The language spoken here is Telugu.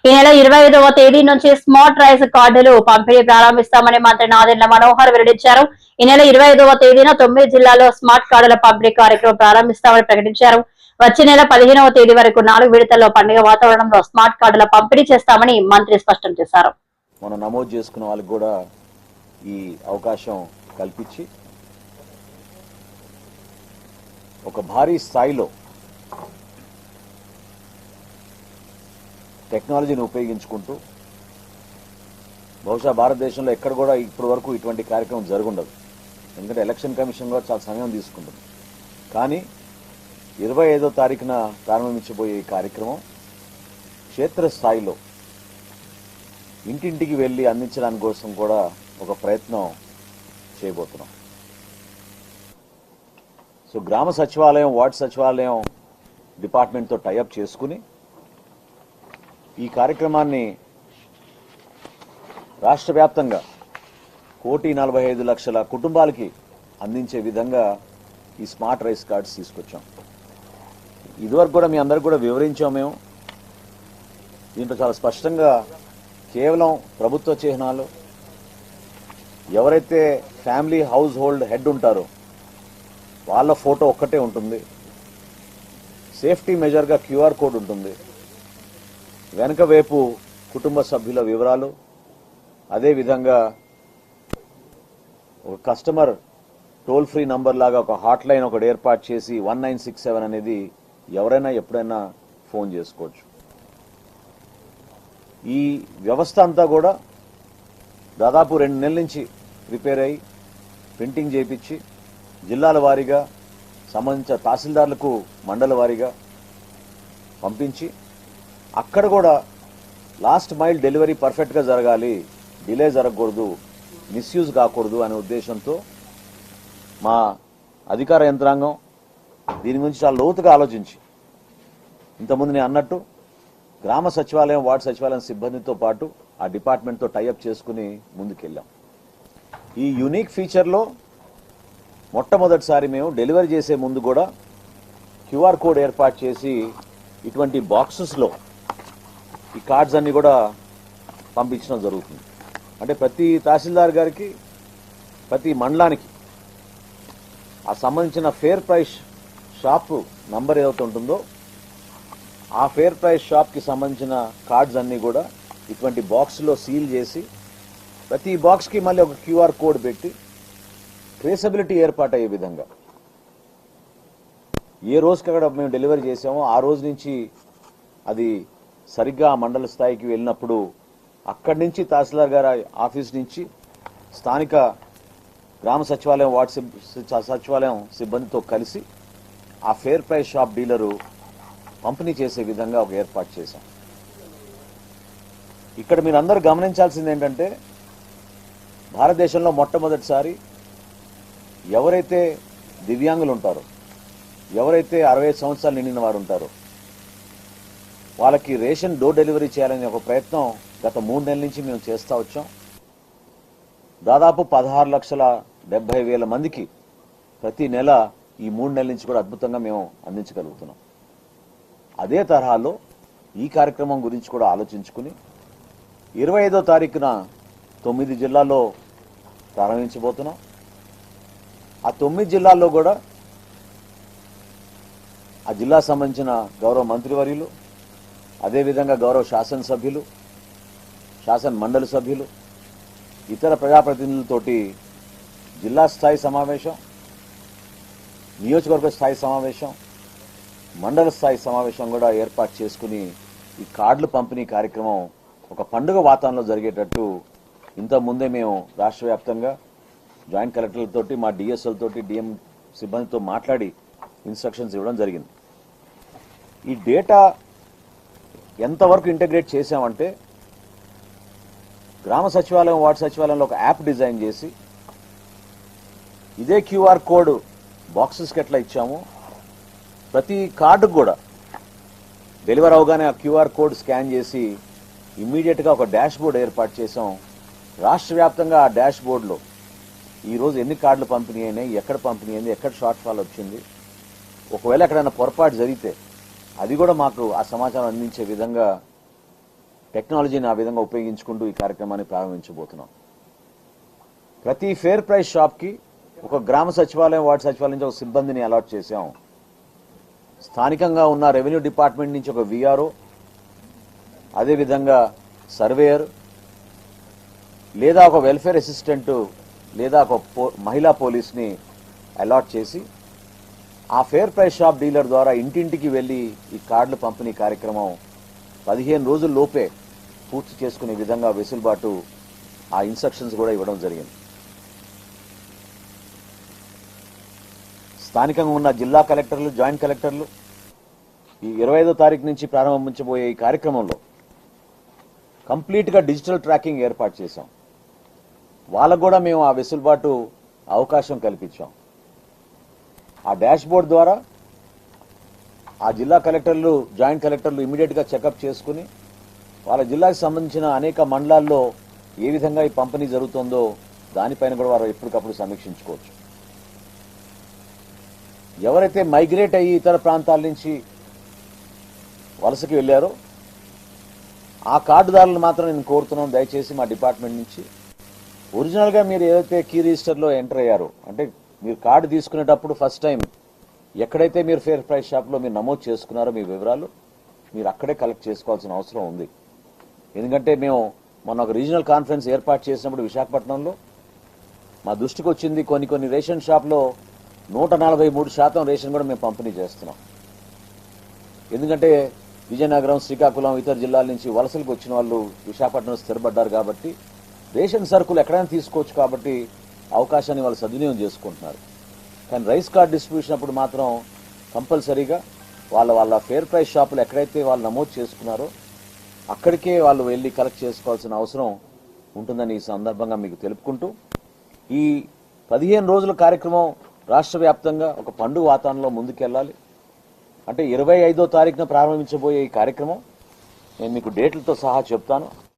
ఈ నెల 25వ తేదీ నుంచి స్మార్ట్ రైస్ కార్డులు పంపిణీ ప్రారంభిస్తామని మంత్రి నాదెండ్ల మనోహర్ వెల్లడించారు. ఈ నెల 25వ తేదీన 9 జిల్లాల్లో స్మార్ట్ కార్డుల పంపిణీ కార్యక్రమం ప్రారంభిస్తామని ప్రకటించారు. వచ్చే నెల 15వ తేదీ వరకు 4 విడతల్లో పండుగ వాతావరణంలో స్మార్ట్ కార్డుల పంపిణీ చేస్తామని మంత్రి స్పష్టం చేశారు. మనం నమోదు చేసుకున్న వాళ్ళకి కూడా ఈ అవకాశం కల్పించి ఒక భారీ స్థాయిలో టెక్నాలజీని ఉపయోగించుకుంటూ బహుశా భారతదేశంలో ఎక్కడ కూడా ఇప్పటి వరకు ఇటువంటి కార్యక్రమం జరుగుండదు. ఎందుకంటే ఎలక్షన్ కమిషన్ కూడా చాలా సమయం తీసుకుంటుంది. కానీ 25వ తారీఖున ప్రారంభించబోయే ఈ కార్యక్రమం క్షేత్రస్థాయిలో ఇంటింటికి వెళ్లి అందించడానికి కోసం కూడా ఒక ప్రయత్నం చేయబోతున్నాం. సో గ్రామ సచివాలయం, వార్డు సచివాలయం డిపార్ట్మెంట్తో టైఅప్ చేసుకుని ఈ కార్యక్రమాన్ని రాష్ట్ర వ్యాప్తంగా 1,45,00,000 కుటుంబాలకి అందించే విధంగా ఈ స్మార్ట్ రైస్ కార్డ్స్ తీసుకొచ్చాం. ఇదివరకు కూడా మీ అందరికి కూడా వివరించాం. మేము దీంట్లో చాలా స్పష్టంగా కేవలం ప్రభుత్వ చిహ్నాలు, ఎవరైతే ఫ్యామిలీ హౌస్ హోల్డ్ హెడ్ ఉంటారో వాళ్ళ ఫోటో ఒక్కటే ఉంటుంది. సేఫ్టీ మెజర్గా QR కోడ్ ఉంటుంది. వెనక వైపు కుటుంబ సభ్యుల వివరాలు, అదేవిధంగా ఒక కస్టమర్ టోల్ ఫ్రీ నంబర్ లాగా ఒక హాట్ లైన్ ఒకటి ఏర్పాటు చేసి 1967 అనేది ఎవరైనా ఎప్పుడైనా ఫోన్ చేసుకోవచ్చు. ఈ వ్యవస్థ అంతా కూడా దాదాపు 2 నెలల నుంచి ప్రిపేర్ అయ్యి ప్రింటింగ్ చేయించి జిల్లాల వారీగా సంబంధించిన తహసీల్దార్లకు మండల వారీగా పంపించి అక్కడ కూడా లాస్ట్ మైల్ డెలివరీ పర్ఫెక్ట్గా జరగాలి, డిలే జరగకూడదు, మిస్యూజ్ కాకూడదు అనే ఉద్దేశంతో మా అధికార యంత్రాంగం దీని గురించి చాలా లోతుగా ఆలోచించి ఇంతకుముందు నేను అన్నట్టు గ్రామ సచివాలయం, వార్డు సచివాలయం సిబ్బందితో పాటు ఆ డిపార్ట్మెంట్తో టైఅప్ చేసుకుని ముందుకెళ్ళాం. ఈ యూనిక్ ఫీచర్లో మొట్టమొదటిసారి మేము డెలివరీ చేసే ముందు కూడా QR కోడ్ ఏర్పాటు చేసి ఇటువంటి బాక్సెస్లో ఈ కార్డ్స్ అన్ని కూడా పంపించడం జరుగుతుంది. అంటే ప్రతి తహసీల్దార్ గారికి, ప్రతి మండలానికి ఆ సంబంధించిన ఫేర్ ప్రైస్ షాప్ నంబర్ ఏదైతే ఉంటుందో ఆ ఫేర్ ప్రైస్ షాప్కి సంబంధించిన కార్డ్స్ అన్నీ కూడా ఇటువంటి బాక్స్లో సీల్ చేసి ప్రతి బాక్స్కి మళ్ళీ ఒక QR కోడ్ పెట్టి ట్రేసబిలిటీ ఏర్పాటయ్యే విధంగా ఏ రోజుకి అక్కడ మేము డెలివరీ చేసామో ఆ రోజు నుంచి అది సరిగ్గా మండల స్థాయికి వెళ్ళినప్పుడు అక్కడి నుంచి తహసీల్దార్ గారి ఆఫీస్ నుంచి స్థానిక గ్రామ సచివాలయం, వార్డు సచివాలయం సిబ్బందితో కలిసి ఆ ఫేర్ ప్రైస్ షాప్ డీలరు పంపిణీ చేసే విధంగా ఒక ఏర్పాటు చేశాం. ఇక్కడ మీరు అందరూ గమనించాల్సింది ఏంటంటే భారతదేశంలో మొట్టమొదటిసారి ఎవరైతే దివ్యాంగులు ఉంటారో, ఎవరైతే 65 సంవత్సరాలు నిండిన వారు ఉంటారో వాళ్ళకి రేషన్ డోర్ డెలివరీ చేయాలనే ఒక ప్రయత్నం గత 3 నెలల నుంచి మేము చేస్తూ వచ్చాం. దాదాపు 16,70,000 మందికి ప్రతి నెల ఈ 3 నెలల నుంచి కూడా అద్భుతంగా మేము అందించగలుగుతున్నాం. అదే తరహాలో ఈ కార్యక్రమం గురించి కూడా ఆలోచించుకుని 25వ తారీఖున 9 జిల్లాల్లో ప్రారంభించబోతున్నాం. ఆ 9 జిల్లాల్లో కూడా ఆ జిల్లా సంబంధించిన గౌరవ మంత్రివర్యులు, అదేవిధంగా గౌరవ శాసనసభ్యులు, శాసన మండలి సభ్యులు, ఇతర ప్రజాప్రతినిధులతోటి జిల్లా స్థాయి సమావేశం, నియోజకవర్గ స్థాయి సమావేశం, మండల స్థాయి సమావేశం కూడా ఏర్పాటు చేసుకుని ఈ కార్డుల పంపిణీ కార్యక్రమం ఒక పండుగ వాతావరణంలో జరిగేటట్టు ఇంతకుముందే మేము రాష్ట్ర వ్యాప్తంగా జాయింట్ కలెక్టర్లతోటి, మా డిఎస్ఎల్తోటి, డిఎం సిబ్బందితో మాట్లాడి ఇన్స్ట్రక్షన్స్ ఇవ్వడం జరిగింది. ఈ డేటా ఎంతవరకు ఇంటగ్రేట్ చేశామంటే గ్రామ సచివాలయం, వార్డు సచివాలయంలో ఒక యాప్ డిజైన్ చేసి ఇదే QR కోడ్ బాక్సెస్కి ఎట్లా ఇచ్చామో ప్రతి కార్డుకు కూడా డెలివరీ అవగానే ఆ QR కోడ్ స్కాన్ చేసి ఇమ్మీడియట్గా ఒక డాష్ బోర్డ్ ఏర్పాటు చేసాం. రాష్ట్ర వ్యాప్తంగా ఆ డాష్ బోర్డులో ఈరోజు ఎన్ని కార్డులు పంపిణీ అయినాయి, ఎక్కడ పంపిణీ అయింది, ఎక్కడ షార్ట్ ఫాల్ వచ్చింది, ఒకవేళ ఎక్కడైనా పొరపాటు జరిగితే అది కూడా మాకు ఆ సమాచారం అందించే విధంగా టెక్నాలజీని ఆ విధంగా ఉపయోగించుకుంటూ ఈ కార్యక్రమాన్ని ప్రారంభించబోతున్నాం. ప్రతి ఫేర్ ప్రైస్ షాప్కి ఒక గ్రామ సచివాలయం, వార్డు సచివాలయం నుంచి ఒక సిబ్బందిని అలాట్ చేశాం. స్థానికంగా ఉన్న రెవెన్యూ డిపార్ట్మెంట్ నుంచి ఒక విఆర్ఓ, అదేవిధంగా సర్వేయర్ లేదా ఒక వెల్ఫేర్ అసిస్టెంట్ లేదా ఒక మహిళా పోలీస్ని అలాట్ చేసి ఆ ఫేర్ ప్రైస్ షాప్ డీలర్ ద్వారా ఇంటింటికి వెళ్లి ఈ కార్డుల పంపిణీ కార్యక్రమం 15 రోజుల లోపే పూర్తి చేసుకునే విధంగా వెసులుబాటు ఆ ఇన్స్ట్రక్షన్స్ కూడా ఇవ్వడం జరిగింది. స్థానికంగా ఉన్న జిల్లా కలెక్టర్లు, జాయింట్ కలెక్టర్లు ఈ 25వ తారీఖు నుంచి ప్రారంభించబోయే ఈ కార్యక్రమంలో కంప్లీట్గా డిజిటల్ ట్రాకింగ్ ఏర్పాటు చేశాం. వాళ్ళకు కూడా మేము ఆ వెసులుబాటు అవకాశం కల్పించాం. ఆ డాష్ బోర్డ్ ద్వారా ఆ జిల్లా కలెక్టర్లు, జాయింట్ కలెక్టర్లు ఇమీడియట్గా చెకప్ చేసుకుని వాళ్ళ జిల్లాకు సంబంధించిన అనేక మండలాల్లో ఏ విధంగా ఈ పంపిణీ జరుగుతుందో దానిపైన కూడా వారు ఎప్పటికప్పుడు సమీక్షించుకోవచ్చు. ఎవరైతే మైగ్రేట్ అయ్యి ఇతర ప్రాంతాల నుంచి వలసకి వెళ్ళారో ఆ కార్డుదారులను మాత్రం నేను కోరుతున్నాను, దయచేసి మా డిపార్ట్మెంట్ నుంచి ఒరిజినల్గా మీరు ఏదైతే కీ రిజిస్టర్లో ఎంటర్ అయ్యారో, అంటే మీరు కార్డు తీసుకునేటప్పుడు ఫస్ట్ టైం ఎక్కడైతే మీరు ఫేర్ ప్రైస్ షాప్లో మీరు నమోదు చేసుకున్నారో మీ వివరాలు మీరు అక్కడే కలెక్ట్ చేసుకోవాల్సిన అవసరం ఉంది. ఎందుకంటే మేము మొన్న ఒక రీజనల్ కాన్ఫరెన్స్ ఏర్పాటు చేసినప్పుడు విశాఖపట్నంలో మా దృష్టికి వచ్చింది, కొన్ని రేషన్ షాప్లో 143% రేషన్ కూడా మేము పంపిణీ చేస్తున్నాం. ఎందుకంటే విజయనగరం, శ్రీకాకుళం, ఇతర జిల్లాల నుంచి వలసలకు వచ్చిన వాళ్ళు విశాఖపట్నంలో స్థిరపడ్డారు కాబట్టి రేషన్ సరుకులు ఎక్కడైనా తీసుకోవచ్చు కాబట్టి అవకాశాన్ని వాళ్ళు సద్వినియోగం చేసుకుంటున్నారు. కానీ రైస్ కార్డ్ డిస్ట్రిబ్యూషన్ అప్పుడు మాత్రం కంపల్సరీగా వాళ్ళ ఫేర్ ప్రైస్ షాపులు ఎక్కడైతే వాళ్ళు నమోదు చేసుకున్నారో అక్కడికే వాళ్ళు వెళ్ళి కలెక్ట్ చేసుకోవాల్సిన అవసరం ఉంటుందని ఈ సందర్భంగా మీకు తెలుపుకుంటూ, ఈ 15 రోజుల కార్యక్రమం రాష్ట్ర వ్యాప్తంగా ఒక పండుగ వాతావరణంలో ముందుకెళ్లాలి. అంటే 25వ తారీఖున ప్రారంభించబోయే ఈ కార్యక్రమం నేను మీకు డేట్లతో సహా చెప్తాను.